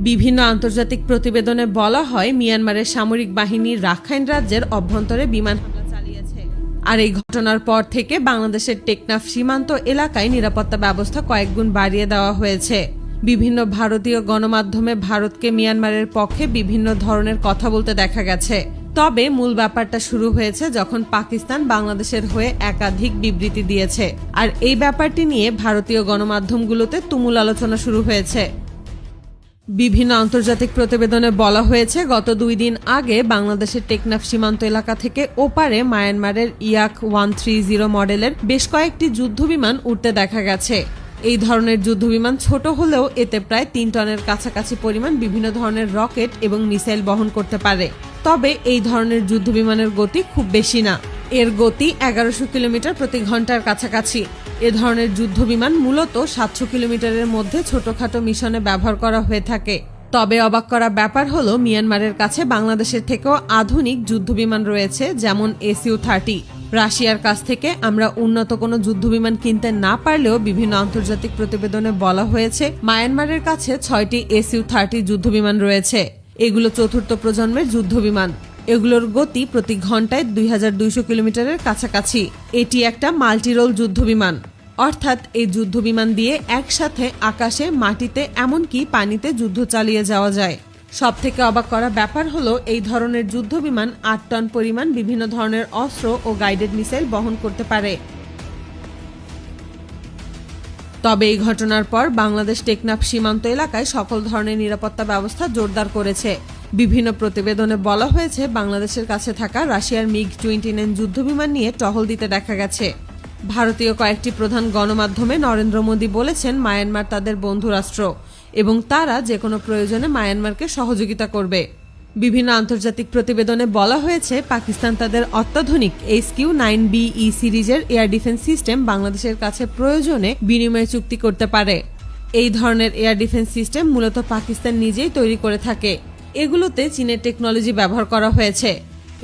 বিভিন্ন আন্তর্জাতিক প্রতিবেদনে বলা হয় মিয়ানমারের সামরিক বাহিনী রাখাইন রাজ্যের অভ্যন্তরে বিমান হামলা চালিয়েছে। আর এই ঘটনার পর থেকে বাংলাদেশের টেকনাফ সীমান্ত এলাকায় নিরাপত্তা ব্যবস্থা কয়েকগুণ বাড়িয়ে দেওয়া হয়েছে। বিভিন্ন ভারতীয় গণমাধ্যমে ভারতকে মিয়ানমারের পক্ষে বিভিন্ন ধরনের কথা বলতে দেখা গেছে। তবে মূল ব্যাপারটা শুরু হয়েছে যখন পাকিস্তান বাংলাদেশের হয়ে একাধিক বিবৃতি দিয়েছে। আর এই ব্যাপারটি নিয়ে ভারতীয় গণমাধ্যমগুলোতে তুমুল আলোচনা শুরু হয়েছে। বিভিন্ন আন্তর্জাতিক প্রতিবেদনে বলা হয়েছে গত 2 দিন আগে বাংলাদেশের টেকনাফ সীমান্ত এলাকা থেকে ওপারে মায়ানমারের ইয়াক 130 মডেলের বেশ কয়েকটি যুদ্ধবিমান উঠতে দেখা গেছে। এই ধরনের যুদ্ধবিমান ছোট হলেও এতে প্রায় 3 টনের কাছাকাছি পরিমাণ বিভিন্ন ধরনের রকেট এবং মিসাইল বহন করতে পারে। তবে এই ধরনের যুদ্ধবিমানের গতি খুব বেশি না, এর গতি 1100 কিলোমিটার প্রতি ঘন্টার কাছাকাছি। এ ধরনের যুদ্ধবিমান মূলত 700 কিলোমিটারের মধ্যে ছোটখাটো মিশনে ব্যবহার করা হয়ে থাকে। তবে অবাক করা ব্যাপার হলো মিয়ানমারের কাছে বাংলাদেশের থেকেও আধুনিক যুদ্ধবিমান রয়েছে, যেমন SU-30। রাশিয়ার কাছ থেকে আমরা উন্নত কোনো যুদ্ধবিমান কিনতে না পারলেও বিভিন্ন আন্তর্জাতিক প্রতিবেদনে বলা হয়েছে মায়ানমারের কাছে 6টি SU-30 যুদ্ধবিমান রয়েছে। এগুলো চতুর্থ প্রজন্মের যুদ্ধবিমান। এগুলোর গতি প্রতি ঘন্টায় 2200 কিলোমিটারের কাছাকাছি। এটি একটা মাল্টিরোল যুদ্ধবিমান, অর্থাৎ এই যুদ্ধবিমান দিয়ে একসাথে আকাশে, মাটিতে, এমনকি পানিতে যুদ্ধ চালিয়ে যাওয়া যায়। সবথেকে অবাক করা ব্যাপার হলো এই ধরনের যুদ্ধবিমান 8 টন পরিমাণ বিভিন্ন ধরনের অস্ত্র ও গাইডেড মিসাইল বহন করতে পারে। তবে এই ঘটনার পর বাংলাদেশ টেকনাফ সীমান্ত এলাকায় সকল ধরনের নিরাপত্তা ব্যবস্থা জোরদার করেছে। বিভিন্ন প্রতিবেদনে বলা হয়েছে বাংলাদেশের কাছে থাকা রাশিয়ার MiG-29 যুদ্ধবিমান নিয়ে টহল দিতে দেখা গেছে। ভারতীয় কয়েকটি প্রধান গণমাধ্যমে নরেন্দ্র মোদী বলেছেন মায়ানমার তাদের বন্ধু রাষ্ট্র এবং তারা যে কোনো প্রয়োজনে মায়ানমারকে সহযোগিতা করবে। বিভিন্ন আন্তর্জাতিক প্রতিবেদনে বলা হয়েছে পাকিস্তান তাদের অত্যাধুনিক HQ-9BE সিরিজের এয়ার ডিফেন্স সিস্টেম বাংলাদেশের কাছে প্রয়োজনে বিনিময় চুক্তি করতে পারে। এই ধরনের এয়ার ডিফেন্স সিস্টেম মূলত পাকিস্তান নিজেই তৈরি করে থাকে। এগুলোতে চীনের টেকনোলজি ব্যবহার করা হয়েছে।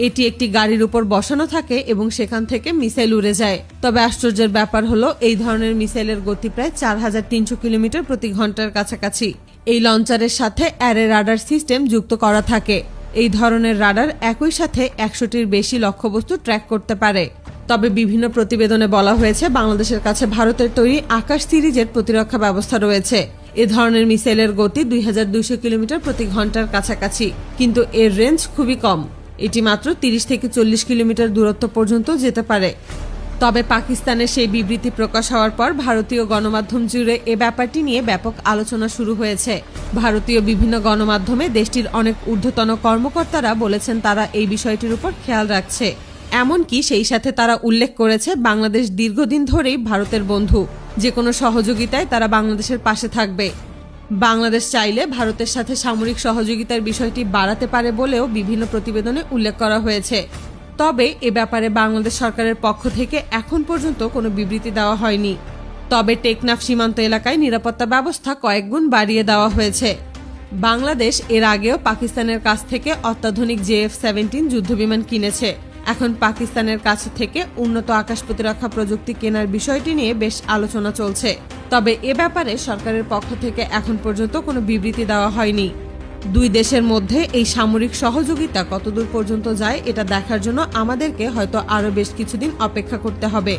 এটি একটি গাড়ির উপর বসানো থাকে এবং সেখান থেকে মিসাইল উড়ে যায়। তবে আশ্চর্যের ব্যাপার হলো এই ধরনের মিসাইলের গতি প্রায় 4300 কিলোমিটার প্রতি ঘন্টার কাছাকাছি। এই লঞ্চারের সাথে অ্যারে রাডার সিস্টেম যুক্ত করা থাকে। এই ধরনের রাডার একই সাথে 100টির বেশি লক্ষ্যবস্তু ট্র্যাক করতে পারে। তবে বিভিন্ন প্রতিবেদনে বলা হয়েছে বাংলাদেশের কাছে ভারতের তৈরি আকাশ সিরিজের প্রতিরক্ষা ব্যবস্থা রয়েছে। এ ধরনের মিসাইলের গতি 2200 কিলোমিটার প্রতি ঘন্টার কাছাকাছি, কিন্তু এর রেঞ্জ খুবই কম। এটি মাত্র 30 থেকে 40 কিলোমিটার দূরত্ব পর্যন্ত যেতে পারে। তবে পাকিস্তানের সেই বিবৃতি প্রকাশ হওয়ার পর ভারতীয় গণমাধ্যম জুড়ে এ ব্যাপারটি নিয়ে ব্যাপক আলোচনা শুরু হয়েছে। ভারতীয় বিভিন্ন গণমাধ্যমে দেশটির অনেক ঊর্ধ্বতন কর্মকর্তারা বলেছেন তারা এই বিষয়টির উপর খেয়াল রাখছে। এমনকি সেই সাথে তারা উল্লেখ করেছে বাংলাদেশ দীর্ঘদিন ধরেই ভারতের বন্ধু, যে কোনো সহযোগিতায় তারা বাংলাদেশের পাশে থাকবে। বাংলাদেশ চাইলে ভারতের সাথে সামরিক সহযোগিতার বিষয়টি বাড়াতে পারে বলেও বিভিন্ন প্রতিবেদনে উল্লেখ করা হয়েছে। তবে এ ব্যাপারে বাংলাদেশ সরকারের পক্ষ থেকে এখন পর্যন্ত কোনো বিবৃতি দেওয়া হয়নি। তবে টেকনাফ সীমান্ত এলাকায় নিরাপত্তা ব্যবস্থা কয়েকগুণ বাড়িয়ে দেওয়া হয়েছে। বাংলাদেশ এর আগেও পাকিস্তানের কাছ থেকে অত্যাধুনিক JF-17 যুদ্ধবিমান কিনেছে। এখন পাকিস্তানের কাছ থেকে উন্নত আকাশ প্রতিরক্ষা প্রযুক্তি কেনার বিষয়টি নিয়ে বেশ আলোচনা চলছে। তবে এ ব্যাপারে সরকারের পক্ষ থেকে এখন পর্যন্ত কোনো বিবৃতি দেওয়া হয়নি। দুই দেশের মধ্যে এই সামরিক সহযোগিতা কতদূর পর্যন্ত যায় এটা দেখার জন্য আমাদেরকে হয়তো আরও বেশ কিছুদিন অপেক্ষা করতে হবে।